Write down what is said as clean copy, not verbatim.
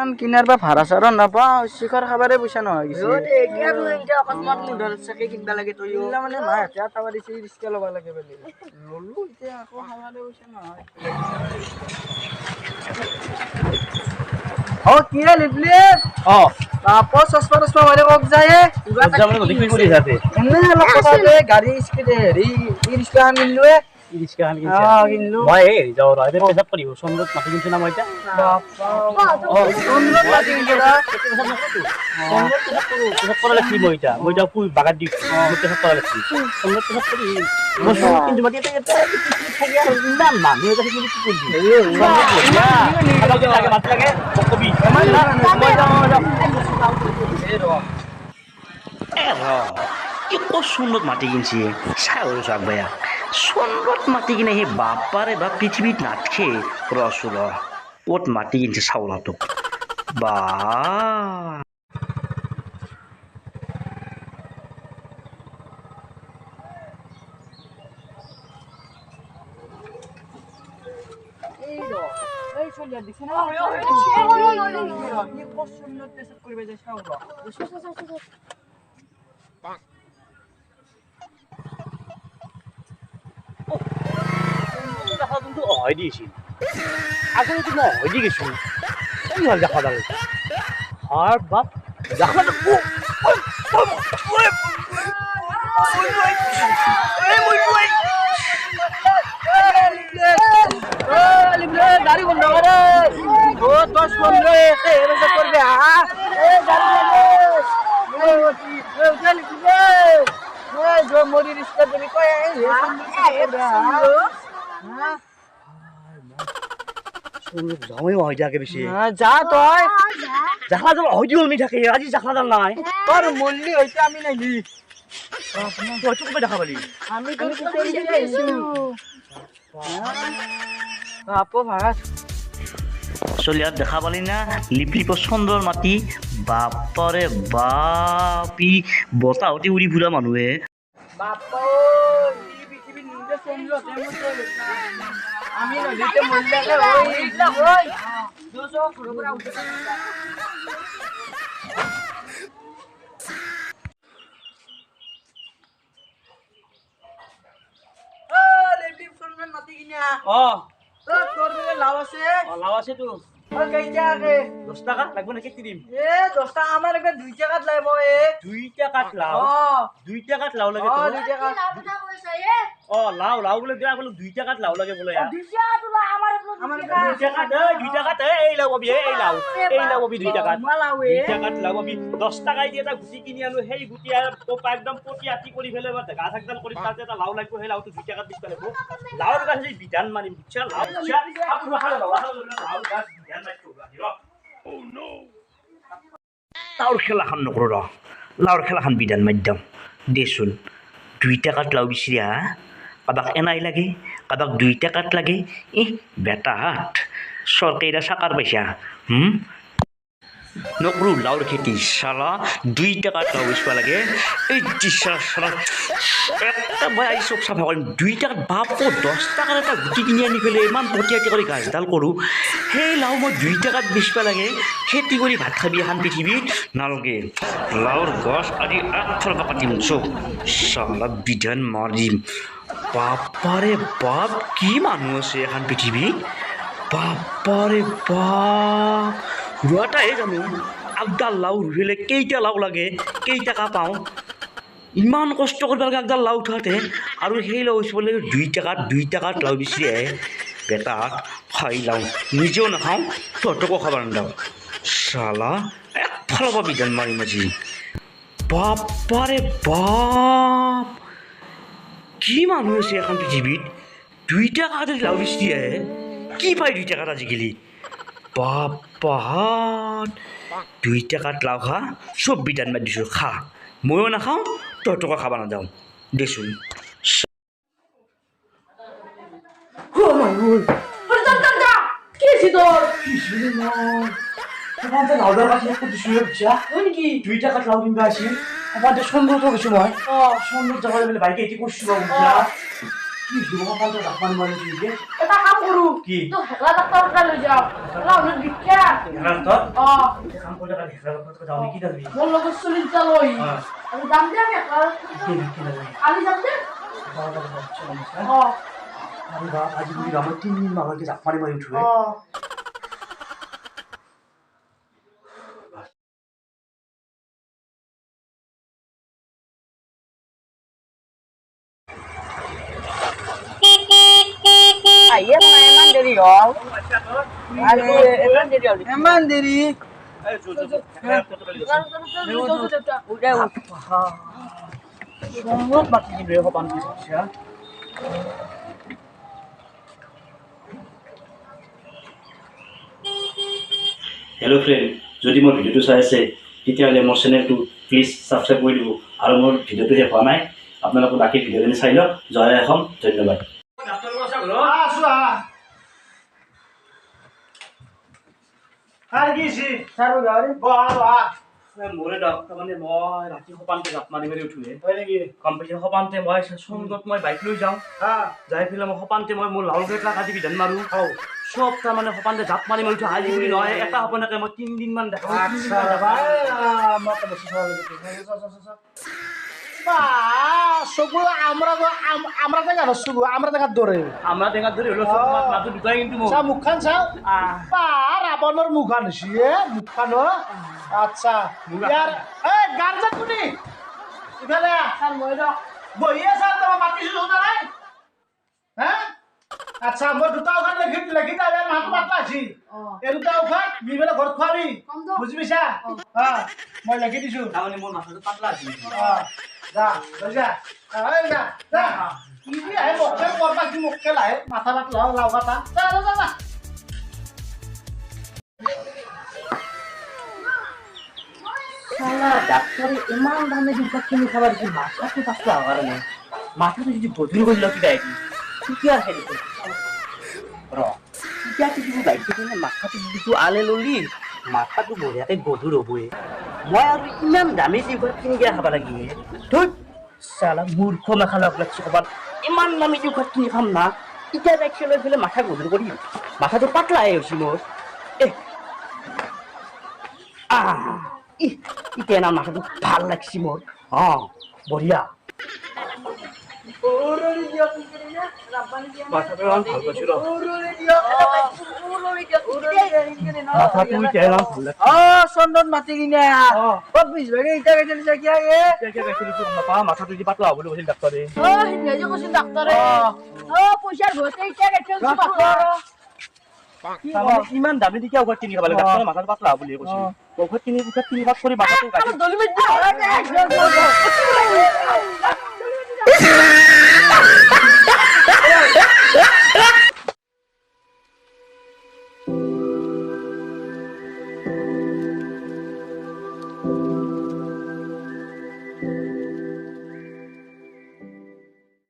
ধান কিনাৰ বা ভাড়া চাড়া নাপাওঁ শিখৰ খাবাৰে পইচা নহয় কিছু অকস্মাত মুধৰ চাকে কিনবা লাগে তই মানে মাহঁতে আটাবা দিছে ৰিক্সা ল'ব লাগে বুলি ল'লো এতিয়া আকৌ খাবাৰে পইচা নহয় কি লিপলি বাপৰ চশমা তশমা মাৰি কক যায় এনে অলপ কথা গাড়ী স্পীড হেৰি ই ৰিক্সা কিনিলো সুন্দর মাটি কিনছি সাগর চাক ভাইয়া সুন্দর মাটি কিনে সেই বাপারে বা পৃথিবীত নাটকে রসুল ওত মাটি কিনছে চাউলাটো বা হয় দিয়েছিল আসলে তো না হয় দিয়ে গেছিল এই হল দেখা দাও আর বাপ দেখা গাড়ি বন্ধ করে ও 10-15 এসে করবে মরি রিক্সা দেবে জামাই হয় যাকে বেশি যা তই জাখলা জাল হয় দিও নি থাকে আজি জাখলা জাল নাই তোর মল্লি হইতে আমি নাকি তুই চুপ করে দেখা পালি আমি আপো ভাড়া চলিয়া দেখা পালি না লিপলি সুন্দর মাটি বাপরে বাপি বতাহতে উড়ি ফুৰা মানুহে বাপা এই পৃথিবীর নিজে চললো আমি নদীতে মহিলাকে ওই 200 খরবরা উঠে লেপটি ফোনমান মাটি কিনা তোর লাভ আছে তো কেইটা আগে 10 টাকা লাগবে নাকি দিম 10 টাকা আমার একটা 2 টাকাত লাগবো 2 টাকাত লাও 2 টাকাত লাও লাগে তো 2 টাকা লাও লাও বলে দিয়া বলে 2 টাকাত লাও লাগে বলে আমার 2 টাকাত এই লাও ববি এই লাও ববি 2 টাকাত 2 টাকাত লাও ববি 10 টাকায় দিয়ে এটা গুটি কিনি আনো সেই গুটি আর পোপা একদম পটি আটি কৰি ফেলে বা গাছ একদম কৰি তাতে এটা লাও লাগবো সেই লাওটো 2 টাকাত দিতে লাগবো লাওৰ কাছে বিধান মানি বুঝছা লাও আপনি খালো লাও গাছ বিধান মাইতো oh no লাওৰ খেলাখন নকৰো ৰ লাওৰ খেলাখন বিধান মাধ্যম দেচোন 2 টাকাত লাও বিচৰিয়া কাবাক এনাই লাগে কাবাক 2 টাকাত লাগে বেটা হাত সরকারিরা সাকার পয়সা নকরু লাউর খেতি শালা 2 টাকাত লাউ বেচবা লাগে এই শালা একটা ভাই সব সাফা করেন 2 টাকাত বাপো 10 টাকার একটা গুটি কিনি আনি ফেলে ইমান পটিয়াটি করে গাছডাল কৰো সেই লাউ মই 2 টাকাত বেচবা লাগে খেতি কৰি ভাত খাবি এখন পৃথিৱীত নালগে লাউৰ গছ আদি আঠৰ কাটিম চব শালা বিধান মাৰিম বাপাৰে বাপ কি মানুষ আছে এখন পৃথিৱীত বাপাৰে বাপ ৰুৱাটাই জানো আগডাল লাউ ৰুলে কেইটা লাউ লাগে কেই টাকা পাওঁ ইমান কষ্ট কৰিব লাগে আগডাল লাউ উঠাতে আৰু সেই লাউ উঠিবলৈ 2 টাকাত লাউ বিচৰি আহে বেটা খাই লাও নিজেও নাখাওঁ তহঁতকো খাব নাদাওঁ শালা একফালৰ পৰা বিধান মাৰিম আজি বাপাৰে বাপ কি মানুহ আছে এখন পৃথিৱীত 2 টাকাত লাউ বিচৰি আহে কি পাই 2 টাকাত আজিকালি বাপাহাত 2 টাকাত লাউ খা চব বিধান মাৰি দিছোঁ খা ময়ো নাখাওঁ তহঁতকো খাব নাযাওঁ দেচোন দুই টাকা লাউ কিনবা আসি আমাদের সুন্দর তো কিছু নয় সুন্দর জায়গা বাইকে এটি করছি কি দুমাহ পাঁচ জাপান মাৰি দিছে এটা কাম কৰো কি? তো হেকলা ডাক্তৰ তাত লৈ যাও হেকলা অনেক বিখ্যাত হেৰান্তত অ কাম কৰিলে কালি হেৰান্তত যাওঁ নেকি দাবি মোৰ লগত চলিটা লৈ আমি যাম দে আমি হেকলা কালি যাম দে অ আৰু বা আজি বুলি আমাৰ 3 দিন মাগকে জাপান মাৰি উঠে অ আইয়া না এমান দেৰি হল আৰে এমান দেৰি উঠে বহুত মাতি দিলে সপান দিছা হেল্ল' ফ্ৰেণ্ড যদি মোৰ ভিডিঅ'টো চাই আছে তেতিয়াহ'লে মোৰ চেনেলটো প্লিজ ছাবস্ক্ৰাইব কৰি দিব আৰু মোৰ ভিডিঅ'টো শেষ হোৱা নাই আপোনালোকে বাকী ভিডিঅ'খিনি চাই লওক জয় অসম ধন্যবাদ মোৰে ডক্তৰ মানে মই ৰাতি সপানতে জাপ মাৰি মাৰি উঠোৱে হয় নেকি গম পাইছে সপানতে মই চুন্দত মই বাইক লৈ যাওঁ যাই পেলাই মই সপানতে মই মোৰ লাও গেটলা কাটি বিধান মাৰোঁ চব তাৰমানে সপানতে জাপ মাৰি মাৰি উঠো আজি বুলি নহয় এটা সপোনকে মই 3 দিন মান দেখা আমরা দেখা ধরে আমরা দেখা ধরে হলো মাথা দুটাই কিন্তু মোৰ মুখখান চাও রাবণর মুখান মুখখান আচ্ছা ইয়ার গার্জেন কোনি ইফালে স্যার মই রক বহি আছা তোমার মাতিছো শুনা নাই হ্যাঁ আচ্ছা মই দুটা ওখান লেখি যাবে মাথা পাতলা আছি এই দুটা ওখান বিবেলে ঘর খুৱাবি বুঝি পাইছা মই লেখি দিছো তাৰমানে মোৰ মাথাটো পাতলা আছিল যা যা এই যা যা ইজি আহে মক্কেল করবা কি মক্কেল আহে মাথা পাতলা লাও কথা যা যা যা শালা ডাক্তারে ইমান দামে দুধ কিনে খাবার কি মাথাতে পাতলা হওয়ার নেই মাথাতে যদি বদলি করল কি দেয় কি আর হেৰি ৰ এতিয়া কিছু বাইক কিনে মাথাটো যদি আলে ললি মাথাটো বঢ়িয়াকে গধুৰ হ'বই মই আৰু ইমান দামী দুধ কিনি খাব লাগি ধুত শালা মূৰ্খ মেখালক লাগছে ক'ৰবাত ইমান দামী দুধ কিনি খাম না এতিয়া বাইক লৈ পেলাই মাথা গধুৰ কৰি মাথাটো পাতলাই হৈছে মোৰ এতিয়া না মাথাটো ভাল লাগছি মোৰ বঢ়িয়া মাথাটো ভাল পাইছো চন্দন মাতি কিনে মাথাটো যদি পাতলা হ'ব বুলি কৈছিল ডাক্তৰে হেজে কৈছিল ডাক্তৰে পইচাৰ ঘৰতে ইটা গেছে ইমান দামী দি ঔষধ কিনি খাব লাগে ডাক্তৰে মাথাটো পাতলা হ'ব বুলি কৈছিল ঔষধ কিনি ভাগ কৰি মাথাটো দলিমিত